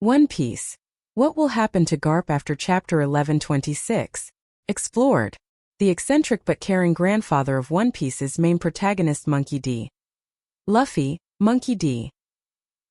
One Piece. What will happen to Garp after Chapter 1126? Explored. The eccentric but caring grandfather of One Piece's main protagonist Monkey D. Luffy, Monkey D.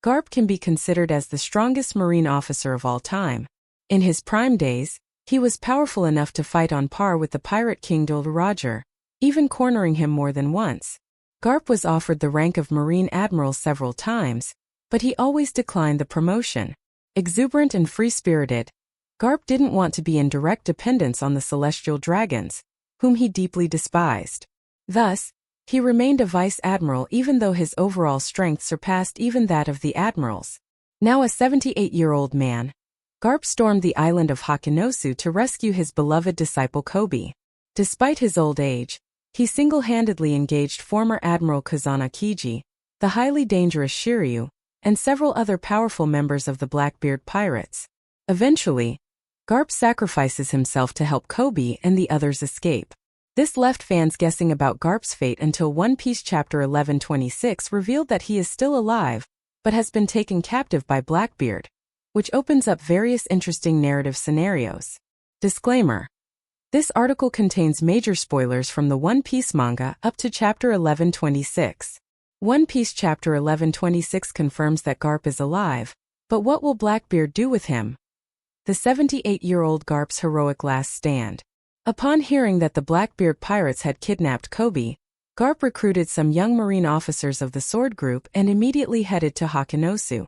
Garp can be considered as the strongest marine officer of all time. In his prime days, he was powerful enough to fight on par with the Pirate King Roger, even cornering him more than once. Garp was offered the rank of Marine Admiral several times, but he always declined the promotion. Exuberant and free-spirited, Garp didn't want to be in direct dependence on the celestial dragons, whom he deeply despised. Thus, he remained a vice admiral even though his overall strength surpassed even that of the admirals. Now a 78-year-old man, Garp stormed the island of Hachinosu to rescue his beloved disciple Kobe. Despite his old age, he single-handedly engaged former Admiral Kazan Akiji, the highly dangerous Shiryu, and several other powerful members of the Blackbeard pirates. Eventually, Garp sacrifices himself to help Kobe and the others escape. This left fans guessing about Garp's fate until One Piece Chapter 1126 revealed that he is still alive, but has been taken captive by Blackbeard, which opens up various interesting narrative scenarios. Disclaimer. This article contains major spoilers from the One Piece manga up to Chapter 1126. One Piece Chapter 1126 confirms that Garp is alive, but what will Blackbeard do with him? The 78-year-old Garp's heroic last stand. Upon hearing that the Blackbeard pirates had kidnapped Kobe, Garp recruited some young marine officers of the Sword Group and immediately headed to Hachinosu.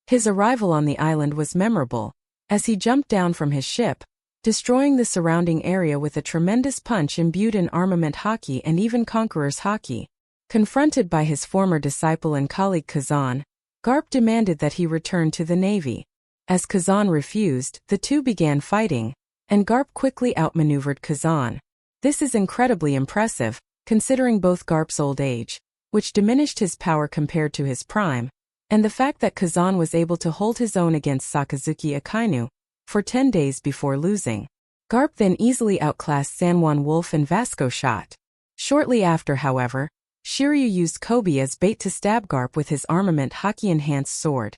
His arrival on the island was memorable, as he jumped down from his ship, destroying the surrounding area with a tremendous punch imbued in armament haki and even conqueror's haki. Confronted by his former disciple and colleague Kazan, Garp demanded that he return to the Navy. As Kazan refused, the two began fighting, and Garp quickly outmaneuvered Kazan. This is incredibly impressive, considering both Garp's old age, which diminished his power compared to his prime, and the fact that Kazan was able to hold his own against Sakazuki Akainu for 10 days before losing. Garp then easily outclassed San Juan Wolf and Vasco Shot. Shortly after, however, Shiryu used Kobe as bait to stab Garp with his armament haki-enhanced sword,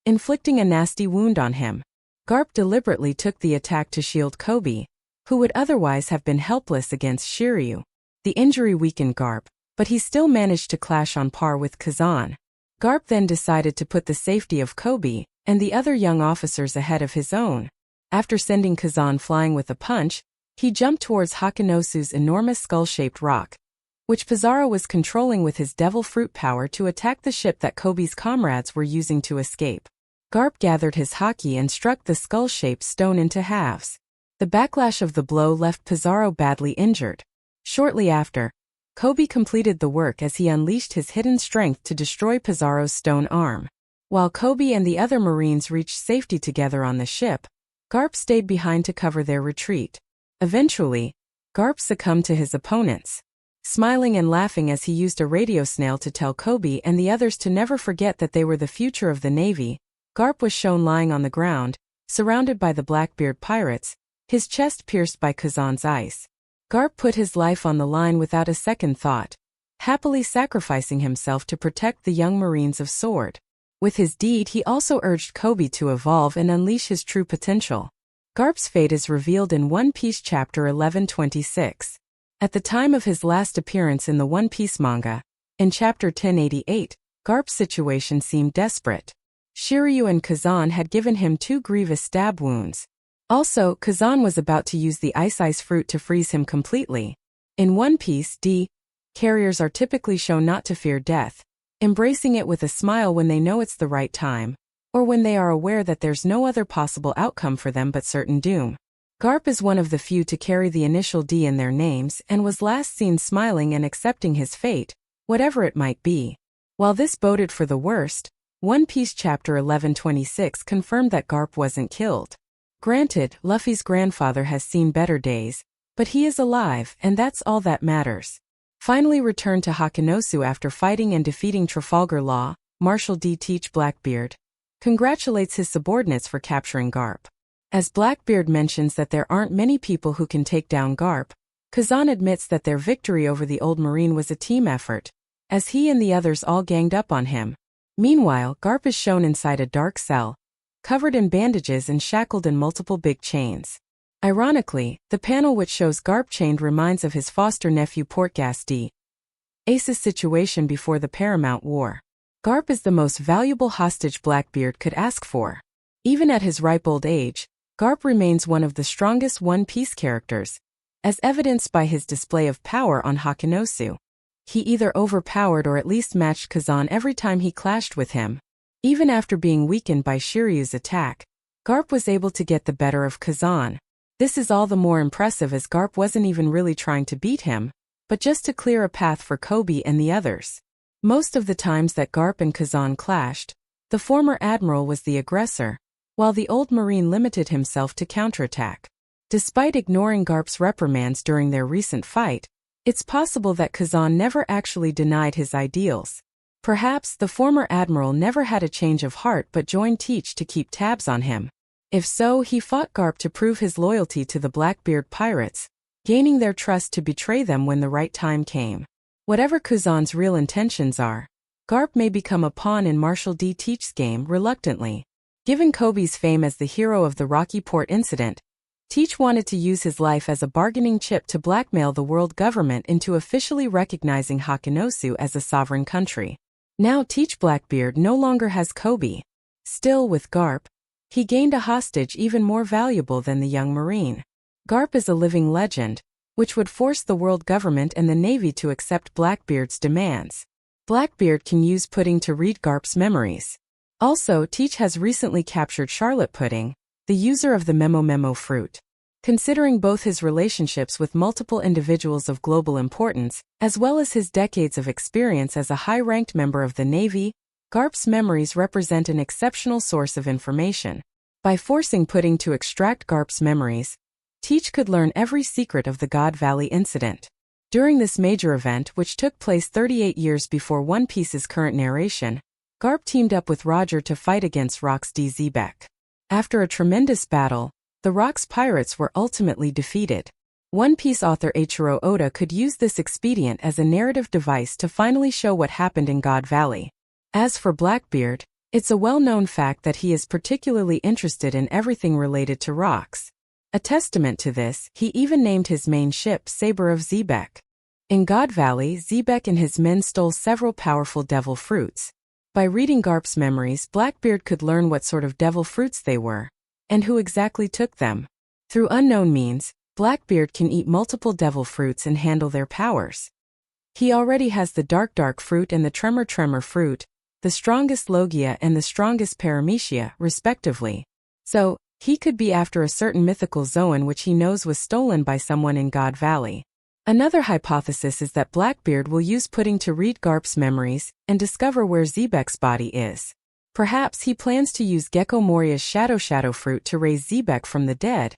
inflicting a nasty wound on him. Garp deliberately took the attack to shield Kobe, who would otherwise have been helpless against Shiryu. The injury weakened Garp, but he still managed to clash on par with Kazan. Garp then decided to put the safety of Kobe and the other young officers ahead of his own. After sending Kazan flying with a punch, he jumped towards Hachinosu's enormous skull-shaped rock, which Pizarro was controlling with his devil fruit power to attack the ship that Kobe's comrades were using to escape. Garp gathered his haki and struck the skull-shaped stone into halves. The backlash of the blow left Pizarro badly injured. Shortly after, Kobe completed the work as he unleashed his hidden strength to destroy Pizarro's stone arm. While Kobe and the other Marines reached safety together on the ship, Garp stayed behind to cover their retreat. Eventually, Garp succumbed to his opponents. Smiling and laughing as he used a radio snail to tell Kobe and the others to never forget that they were the future of the Navy, Garp was shown lying on the ground, surrounded by the Blackbeard pirates, his chest pierced by Kazan's ice. Garp put his life on the line without a second thought, happily sacrificing himself to protect the young Marines of Sword. With his deed, he also urged Kobe to evolve and unleash his true potential. Garp's fate is revealed in One Piece Chapter 1126. At the time of his last appearance in the One Piece manga, in Chapter 1088, Garp's situation seemed desperate. Shiryu and Kazan had given him 2 grievous stab wounds. Also, Kazan was about to use the ice fruit to freeze him completely. In One Piece, carriers are typically shown not to fear death, embracing it with a smile when they know it's the right time, or when they are aware that there's no other possible outcome for them but certain doom. Garp is one of the few to carry the initial D in their names and was last seen smiling and accepting his fate, whatever it might be. While this boded for the worst, One Piece Chapter 1126 confirmed that Garp wasn't killed. Granted, Luffy's grandfather has seen better days, but he is alive and that's all that matters. Finally returned to Hachinosu after fighting and defeating Trafalgar Law, Marshal D. Teach Blackbeard congratulates his subordinates for capturing Garp. As Blackbeard mentions that there aren't many people who can take down Garp, Kazan admits that their victory over the old Marine was a team effort, as he and the others all ganged up on him. Meanwhile, Garp is shown inside a dark cell, covered in bandages and shackled in multiple big chains. Ironically, the panel which shows Garp chained reminds of his foster nephew Portgas D. Ace's situation before the Paramount War. Garp is the most valuable hostage Blackbeard could ask for. Even at his ripe old age, Garp remains one of the strongest One Piece characters, as evidenced by his display of power on Hachinosu. He either overpowered or at least matched Kazan every time he clashed with him. Even after being weakened by Shiryu's attack, Garp was able to get the better of Kazan. This is all the more impressive as Garp wasn't even really trying to beat him, but just to clear a path for Kobe and the others. Most of the times that Garp and Kazan clashed, the former admiral was the aggressor, while the old marine limited himself to counterattack. Despite ignoring Garp's reprimands during their recent fight, it's possible that Kazan never actually denied his ideals. Perhaps the former admiral never had a change of heart but joined Teach to keep tabs on him. If so, he fought Garp to prove his loyalty to the Blackbeard pirates, gaining their trust to betray them when the right time came. Whatever Kazan's real intentions are, Garp may become a pawn in Marshal D. Teach's game reluctantly. Given Kobe's fame as the hero of the Rocky Port incident, Teach wanted to use his life as a bargaining chip to blackmail the world government into officially recognizing Hachinosu as a sovereign country. Now Teach Blackbeard no longer has Kobe. Still, with Garp, he gained a hostage even more valuable than the young marine. Garp is a living legend, which would force the world government and the Navy to accept Blackbeard's demands. Blackbeard can use Pudding to read Garp's memories. Also, Teach has recently captured Charlotte Pudding, the user of the Memo fruit. Considering both his relationships with multiple individuals of global importance, as well as his decades of experience as a high-ranked member of the Navy, Garp's memories represent an exceptional source of information. By forcing Pudding to extract Garp's memories, Teach could learn every secret of the God Valley incident. During this major event, which took place 38 years before One Piece's current narration, Garp teamed up with Roger to fight against Rock's D. Zebek. After a tremendous battle, the Rock's pirates were ultimately defeated. One Piece author Eiichiro Oda could use this expedient as a narrative device to finally show what happened in God Valley. As for Blackbeard, it's a well-known fact that he is particularly interested in everything related to rocks. A testament to this, he even named his main ship Saber of Zebek. In God Valley, Zebek and his men stole several powerful devil fruits. By reading Garp's memories, Blackbeard could learn what sort of devil fruits they were, and who exactly took them. Through unknown means, Blackbeard can eat multiple devil fruits and handle their powers. He already has the dark fruit and the tremor fruit, the strongest Logia and the strongest Paramecia, respectively. So, he could be after a certain mythical Zoan which he knows was stolen by someone in God Valley. Another hypothesis is that Blackbeard will use Pudding to read Garp's memories and discover where Zebek's body is. Perhaps he plans to use Gecko Moria's Shadow fruit to raise Zebek from the dead,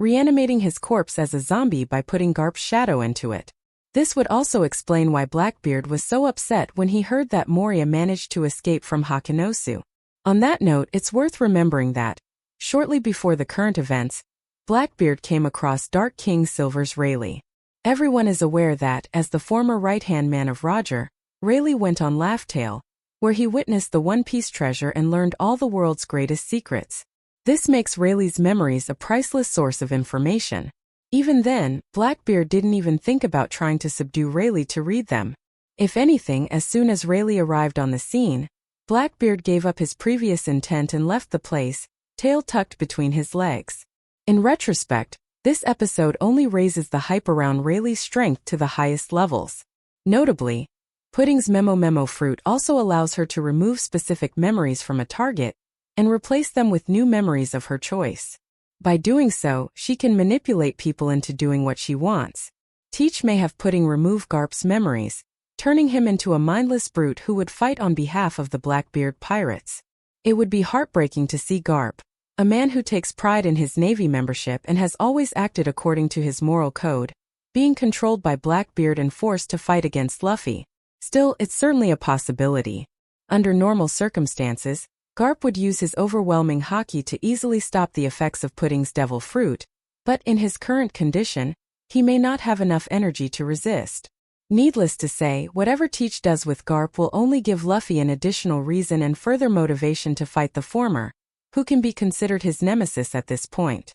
reanimating his corpse as a zombie by putting Garp's shadow into it. This would also explain why Blackbeard was so upset when he heard that Moria managed to escape from Hachinosu. On that note, it's worth remembering that, shortly before the current events, Blackbeard came across Dark King Silver's Rayleigh. Everyone is aware that, as the former right-hand man of Roger, Rayleigh went on Laugh-Tale, where he witnessed the One Piece treasure and learned all the world's greatest secrets. This makes Rayleigh's memories a priceless source of information. Even then, Blackbeard didn't even think about trying to subdue Rayleigh to read them. If anything, as soon as Rayleigh arrived on the scene, Blackbeard gave up his previous intent and left the place, tail tucked between his legs. In retrospect, this episode only raises the hype around Rayleigh's strength to the highest levels. Notably, Pudding's Memo fruit also allows her to remove specific memories from a target and replace them with new memories of her choice. By doing so, she can manipulate people into doing what she wants. Teach may have Pudding remove Garp's memories, turning him into a mindless brute who would fight on behalf of the Blackbeard pirates. It would be heartbreaking to see Garp, a man who takes pride in his Navy membership and has always acted according to his moral code, being controlled by Blackbeard and forced to fight against Luffy. Still, it's certainly a possibility. Under normal circumstances, Garp would use his overwhelming haki to easily stop the effects of Pudding's devil fruit, but in his current condition, he may not have enough energy to resist. Needless to say, whatever Teach does with Garp will only give Luffy an additional reason and further motivation to fight the former, who can be considered his nemesis at this point.